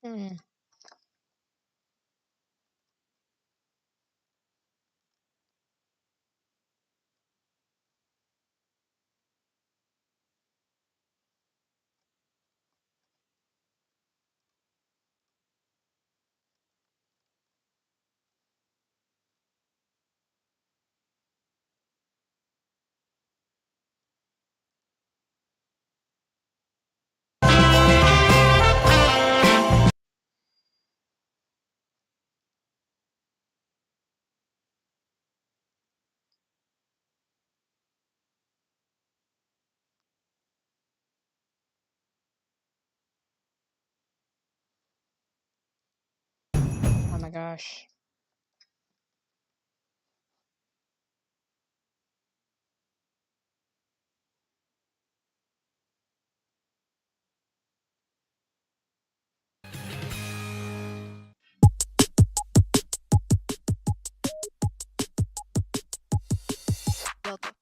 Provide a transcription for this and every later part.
Hmm. Oh my gosh. Delta.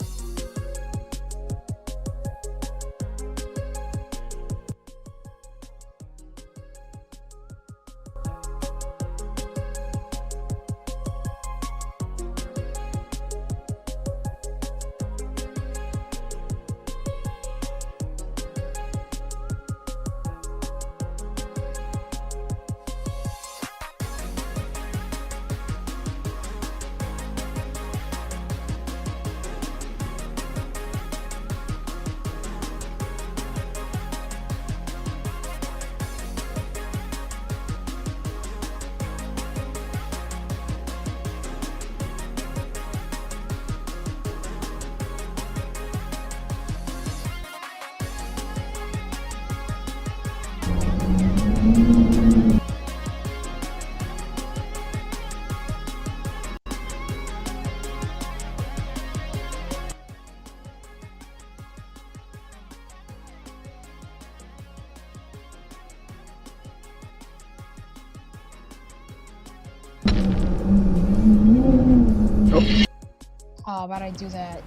Oh, why'd I do that?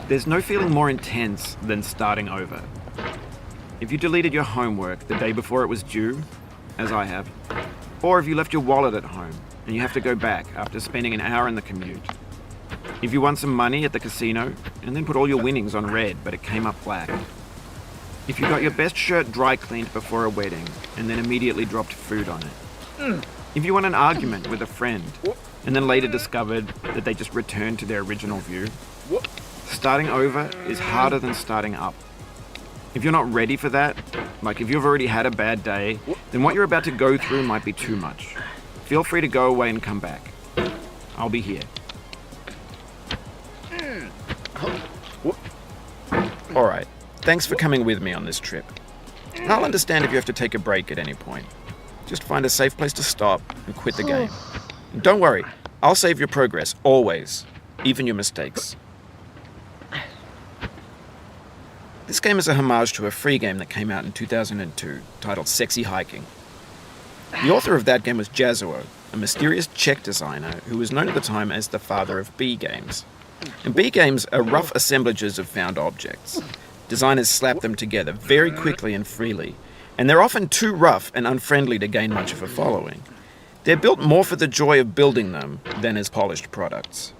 There's no feeling more intense than starting over. If you deleted your homework the day before it was due, as I have, or if you left your wallet at home and you have to go back after spending an hour in the commute. If you won some money at the casino and then put all your winnings on red but it came up black. If you got your best shirt dry cleaned before a wedding and then immediately dropped food on it. If you won an argument with a friend and then later discovered that they just returned to their original view. Starting over is harder than starting up. If you're not ready for that, like if you've already had a bad day, then what you're about to go through might be too much. Feel free to go away and come back. I'll be here. Alright, thanks for coming with me on this trip. And I'll understand if you have to take a break at any point. Just find a safe place to stop and quit the game. And don't worry, I'll save your progress, always. Even your mistakes. This game is a homage to a free game that came out in 2002, titled Sexy Hiking. The author of that game was Jazuo, a mysterious Czech designer who was known at the time as the father of B games. And B games are rough assemblages of found objects. Designers slap them together very quickly and freely, and they're often too rough and unfriendly to gain much of a following. They're built more for the joy of building them than as polished products.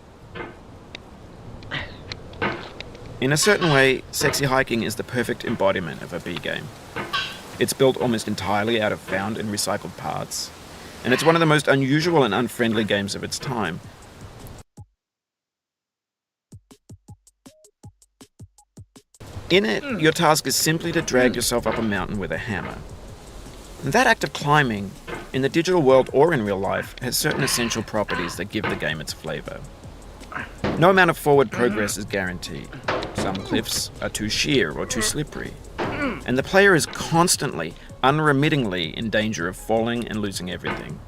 In a certain way, Sexy Hiking is the perfect embodiment of a B game. It's built almost entirely out of found and recycled parts, and it's one of the most unusual and unfriendly games of its time. In it, your task is simply to drag yourself up a mountain with a hammer. And that act of climbing, in the digital world or in real life, has certain essential properties that give the game its flavor. No amount of forward progress is guaranteed. Some cliffs are too sheer or too slippery, and the player is constantly, unremittingly in danger of falling and losing everything.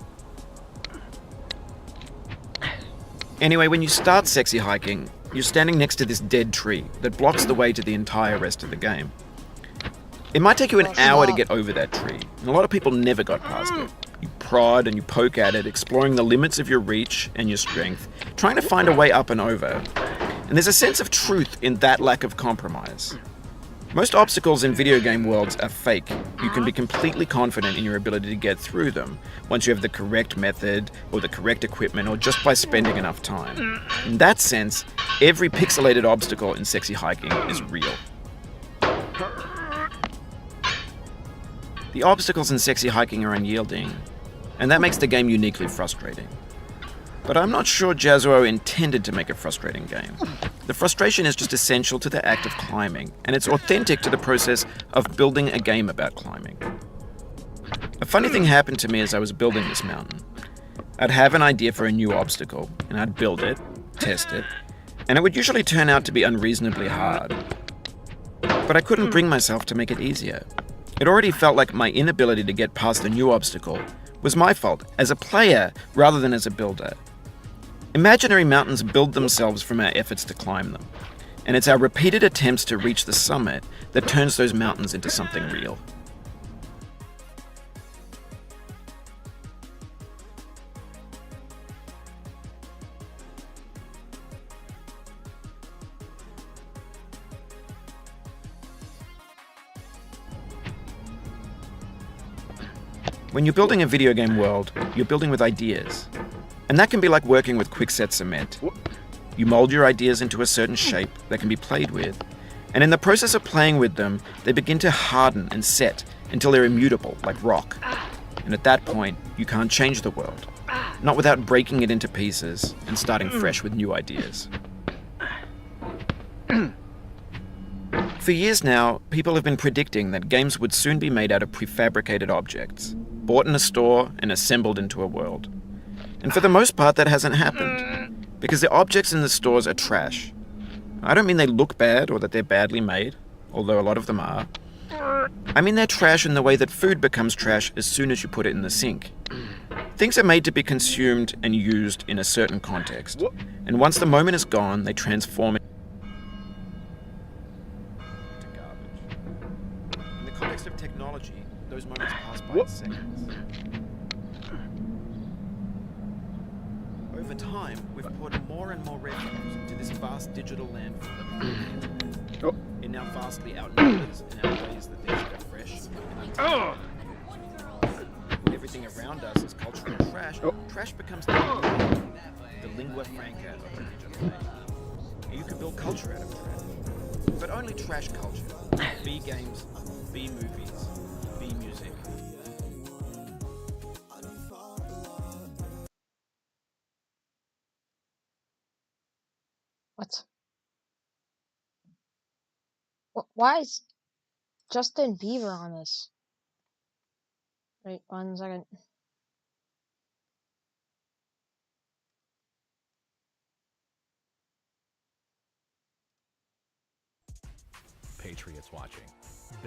Anyway, when you start Sexy Hiking, you're standing next to this dead tree that blocks the way to the entire rest of the game. It might take you an hour to get over that tree, and a lot of people never got past it. You prod and you poke at it, exploring the limits of your reach and your strength, trying to find a way up and over. And there's a sense of truth in that lack of compromise. Most obstacles in video game worlds are fake. You can be completely confident in your ability to get through them once you have the correct method or the correct equipment or just by spending enough time. In that sense, every pixelated obstacle in Sexy Hiking is real. The obstacles in Sexy Hiking are unyielding, and that makes the game uniquely frustrating. But I'm not sure Jazzuo intended to make a frustrating game. The frustration is just essential to the act of climbing, and it's authentic to the process of building a game about climbing. A funny thing happened to me as I was building this mountain. I'd have an idea for a new obstacle, and I'd build it, test it, and it would usually turn out to be unreasonably hard. But I couldn't bring myself to make it easier. It already felt like my inability to get past the new obstacle was my fault as a player rather than as a builder. Imaginary mountains build themselves from our efforts to climb them, and it's our repeated attempts to reach the summit that turns those mountains into something real. When you're building a video game world, you're building with ideas. And that can be like working with quickset cement. You mold your ideas into a certain shape that can be played with, and in the process of playing with them, they begin to harden and set until they're immutable, like rock. And at that point, you can't change the world, not without breaking it into pieces and starting fresh with new ideas. For years now, people have been predicting that games would soon be made out of prefabricated objects, bought in a store and assembled into a world. And for the most part, that hasn't happened, because the objects in the stores are trash. I don't mean they look bad or that they're badly made, although a lot of them are. I mean they're trash in the way that food becomes trash as soon as you put it in the sink. Things are made to be consumed and used in a certain context, and once the moment is gone, they transform into garbage. In the context of technology, those moments pass by in seconds. Over time, we've poured more and more refuge into this vast digital landfill that we call the internet. It now vastly outnumbers and outweighs the things that are fresh and untapped. When everything around us is cultural trash, trash becomes the lingua franca of the digital age. And you can build culture out of trash, but only trash culture. B games, B movies, B music. What? Why is Justin Bieber on this? Wait 1 second. Patriots watching.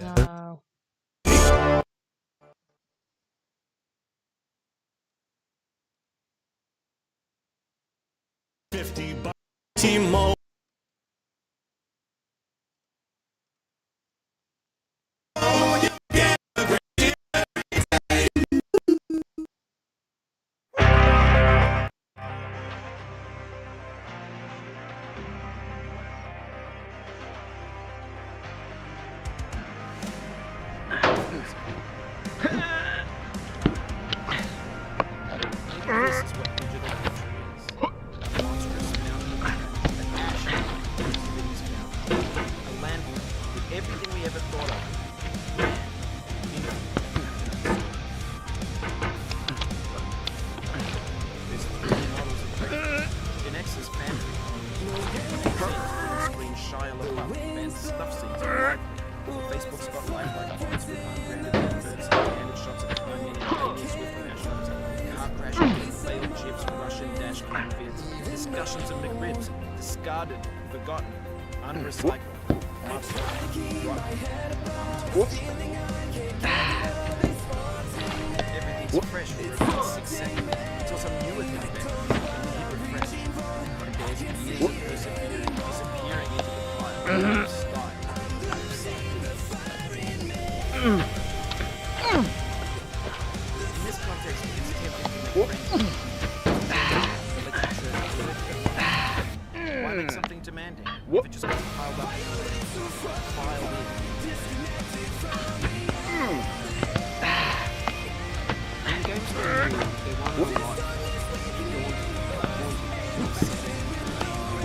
No. $50 T-Mobile. This is what digital culture is. A monstrous mountain of trash, an ash heap of cities found. A landfill with everything we ever thought of. There's 3 models of breakfast. Gen X's pantry. Screen Shia LaBeouf and stuff scenes on life. Facebook's got lifelike points with unbranded adverts, candid shots of Kanye and Taylor Swift mashups, car crashes, failed chips, Russian dash cam vids, discussions of McRibs, discarded, forgotten, unrecycled, mustard, everything's fresh for 6 seconds until some newer thing happens and you hit refresh. But it goes years disappearing into the pile of style. In this context, Why make something demanding? If it just gets piled up. Piled in. When games are new, they want a lot.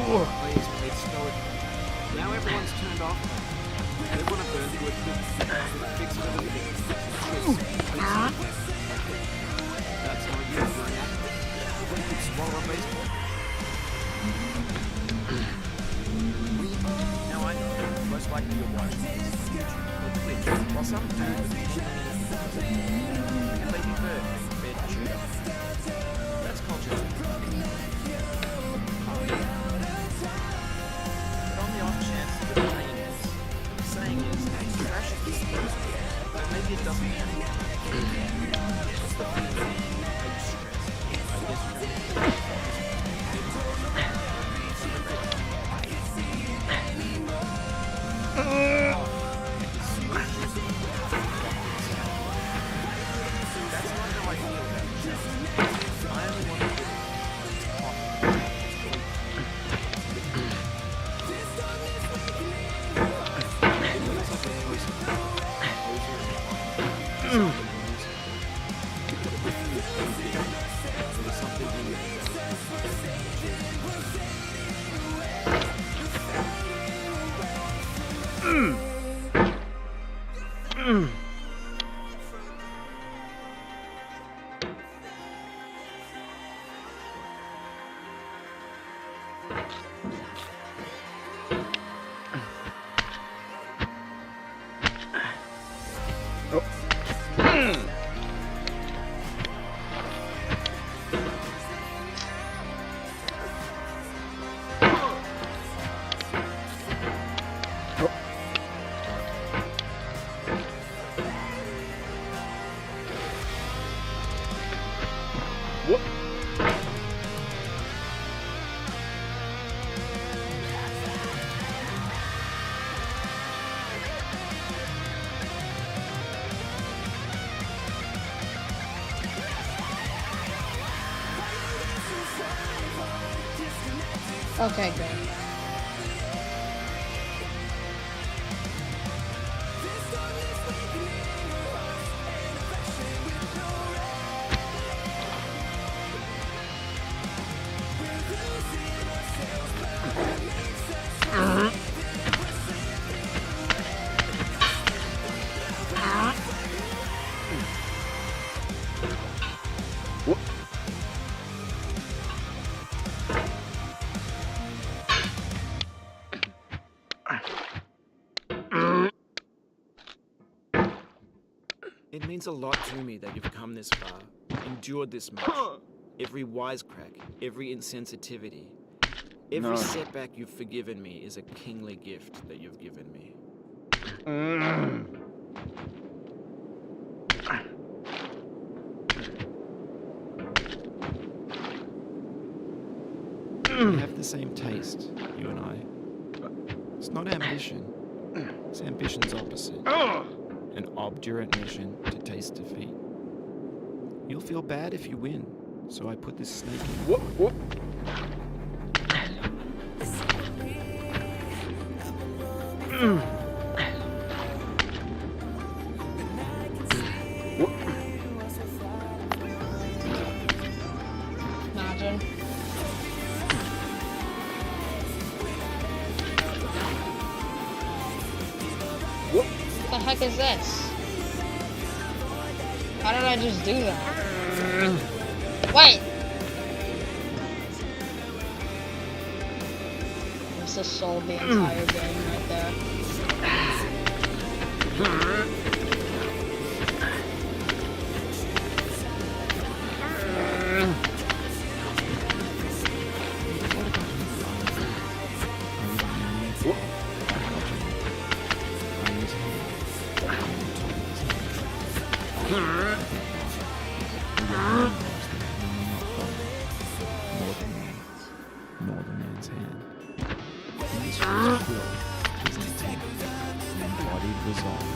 Players played stoically. Now everyone's turned off. They want to burn through a fix for the living. That's how you bring up. Swallow a baseball. Now I know, most likely you're watching this or Twitch, while some do and Lady Bird, Red Tudor. That's culture. But on the off chance that the saying is, hey, trash is disposable, but maybe it doesn't matter. What's the feeling? Are you stressed? I guess you don't. That's not how I feel about myself. I only want to do Okay, great. It means a lot to me that you've come this far, endured this much. Every wisecrack, every insensitivity, every setback you've forgiven me is a kingly gift that you've given me. We have the same taste, you and I. It's not ambition. It's ambition's opposite. An obdurate mission to taste defeat. You'll feel bad if you win, so I put this snake in. Imagine. What the heck is this? How did I just do that? Wait! This just sold the entire game right there. Northern man's hand. In this will, his intent, embodied resolve,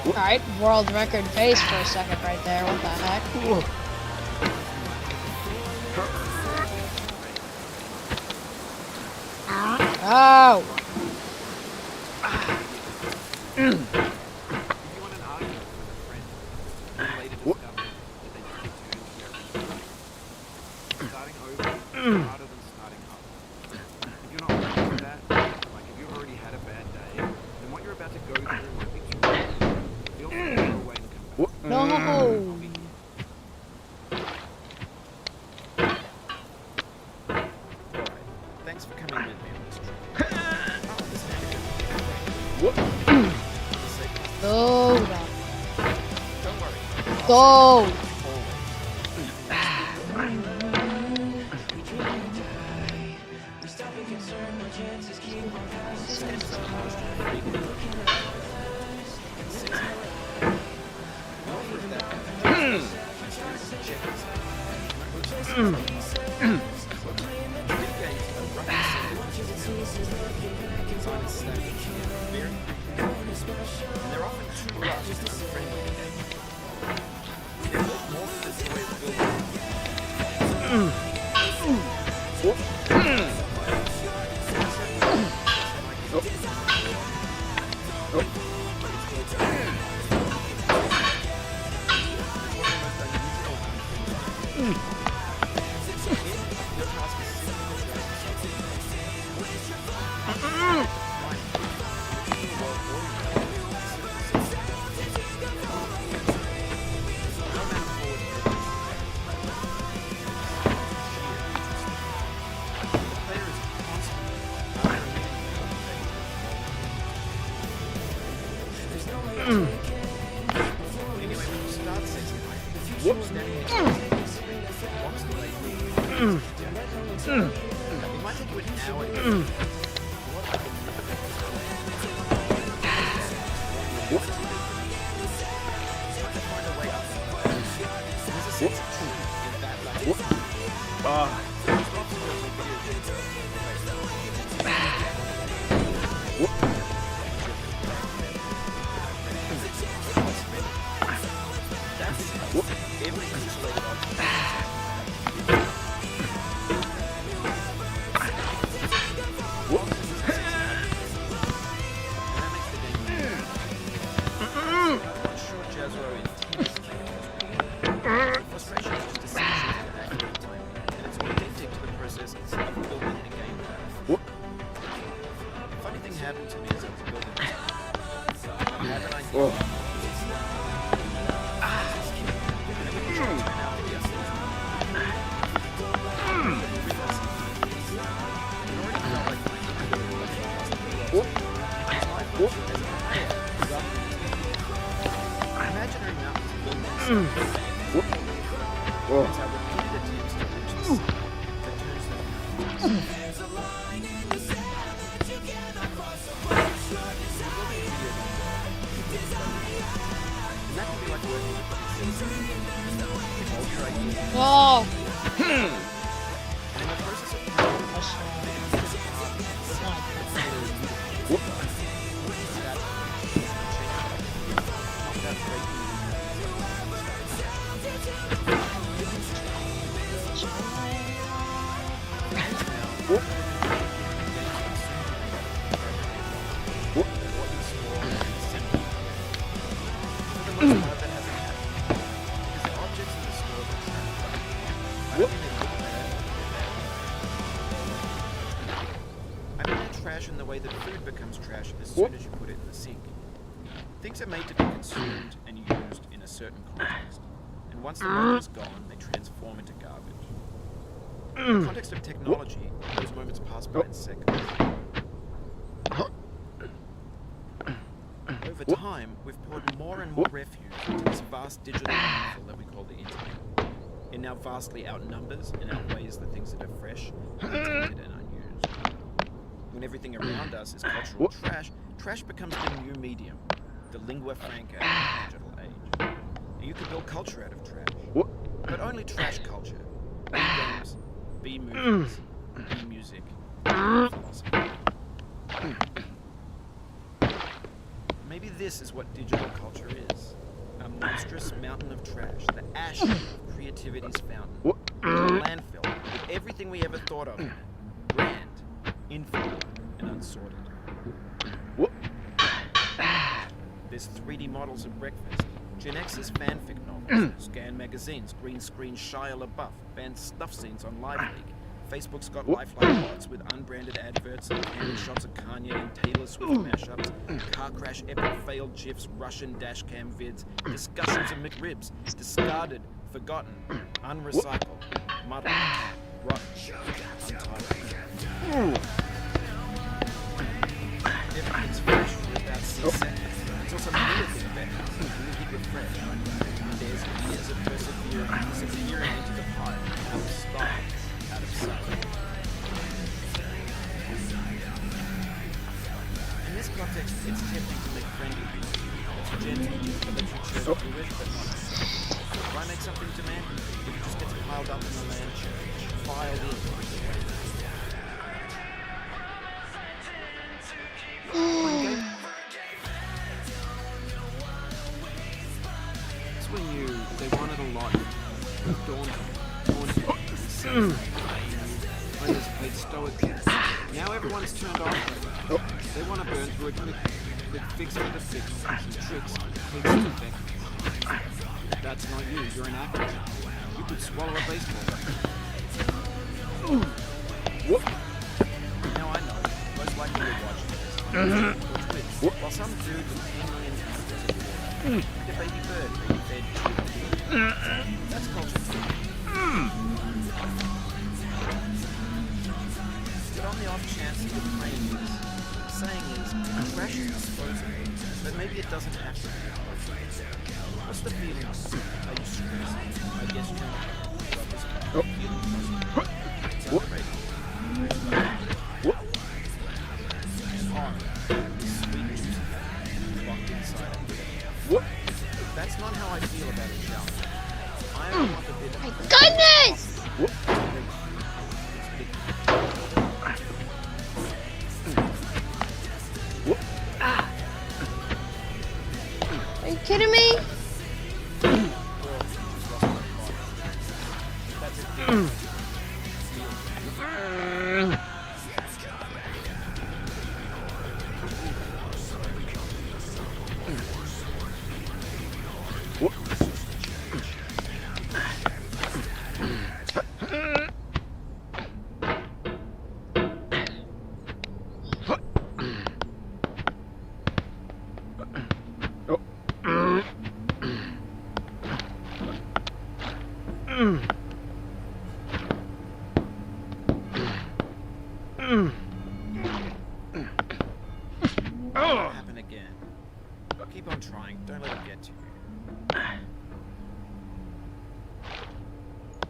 Alright, world record pace for a second right there. What the heck? Oh! Starting over is harder than starting up. If you're not ready for that, like if you've already had a bad day, then what you're about to go through might be too much. Feel free to go away and come back. No! I'll be here. Alright, thanks for coming with me on this trip. Go! Don't worry. Go! Something happened to me as I was building this. I have an idea. Imaginary mountains built themselves. As I repeated attempts to reach the sun, that turns them and that can be like working with ultra Whoa. in the process of trash in the way that food becomes trash as soon as you put it in the sink. Things are made to be consumed and used in a certain context, and once the moment is gone, they transform into garbage. In the context of technology, those moments pass by in seconds. Over time, we've poured more and more refuse into this vast digital landfill that we call the internet. It now vastly outnumbers and outweighs the things that are fresh, untainted, and unused. When everything around us is cultural trash, trash becomes the new medium, the lingua franca of the digital age. And you can build culture out of trash, but only trash culture. B games, B movies, B music, B philosophy. Maybe this is what digital culture is. A monstrous mountain of trash, the ash of creativity's fountain. A landfill with everything we ever thought of in it. Grand, infinite, and unsorted. There's 3D models of breakfast, Gen X's fanfic novels, Scan magazines, green screen Shia LaBeouf, banned stuff scenes on Live Leak. Facebook's got lifelike bots with unbranded adverts and candid shots of Kanye and Taylor Swift mashups, car crash epic failed GIFs, Russian dashcam vids, discussions of McRibs, discarded, forgotten, unrecycled, muddled, rotten, untitled. Everything's fresh without C-set. It's also beautiful better, really refreshed. There's years of perseverance, disappearing into the pile, out of style, out of sight. In this context, it's tempting to make friendly music. It's gentle, the literature of Jewish, but not so. Why make something demanding? It just gets piled up in the land church, filed in with the way. It's when they wanted a lot, daunting, others played stoically. Now everyone's turned off. They want to burn through a quick fix for the fix, some tricks, clicks to effect. That's not you, you're an actor. You could swallow a baseball. Now I know, most likely you're watching this. Or Twitch, while some dude with 10 million cameras the baby bird being fed to. That's culture too. But on the off chance that you're playing this, saying is, trash is disposable, but maybe it doesn't have to be. What's the feeling? Are you stressed? I guess you're not. It's outrageous. And hard. This sweet juicy locked inside it. That's not how I feel about a challenge. I only want the bit of My goodness! Are you kidding me? won't happen again. Keep on trying. Don't let it get to you.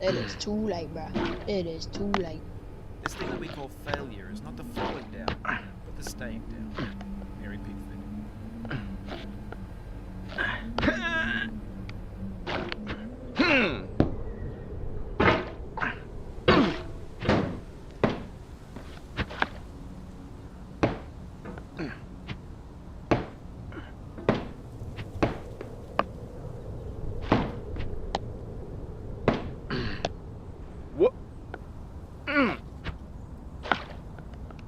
It is too late, bro. It is too late. This thing that we call failure is not the falling down, but the staying down. Mary Pickford.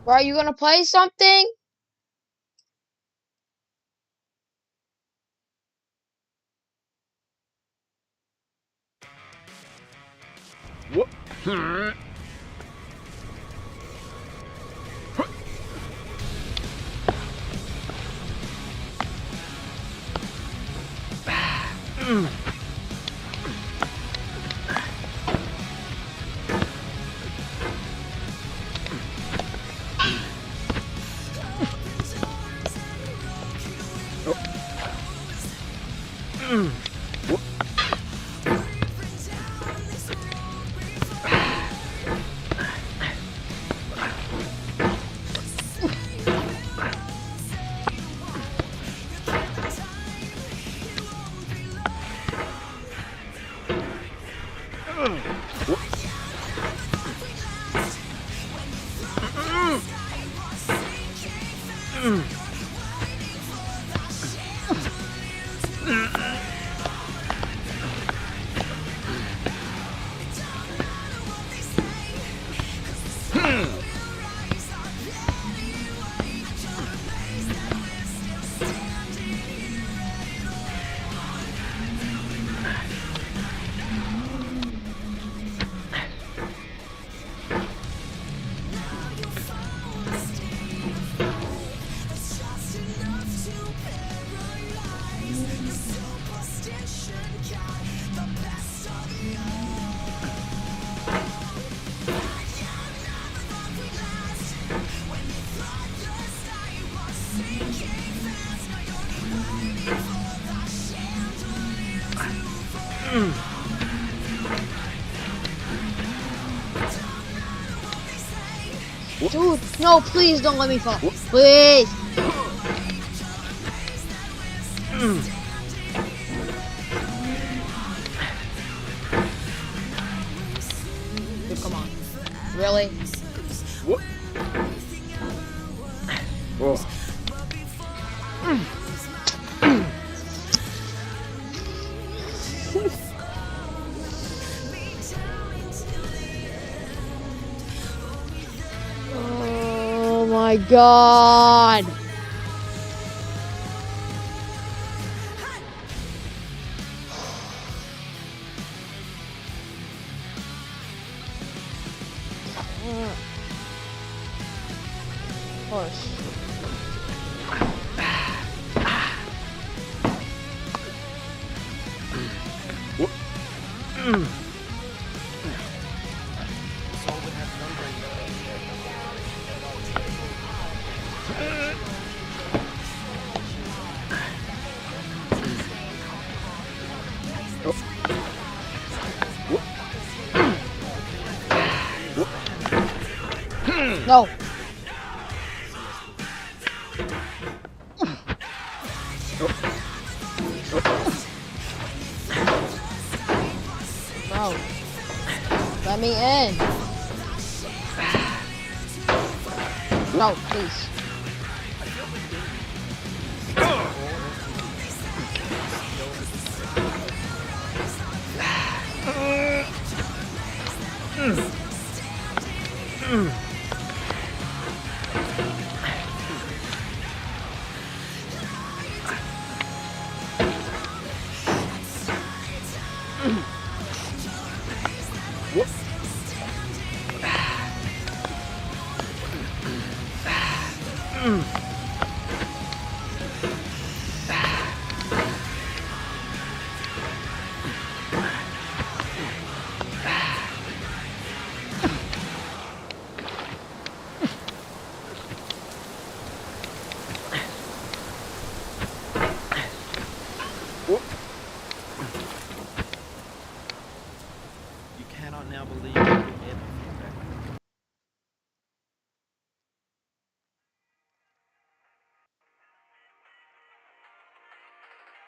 Bro, are you gonna play something? What? Dude, no, please don't let me fall. Please. Dude, come on. Really? What? Oh. Oh my god. Of course. No. Bro. Let me in. No, please. What?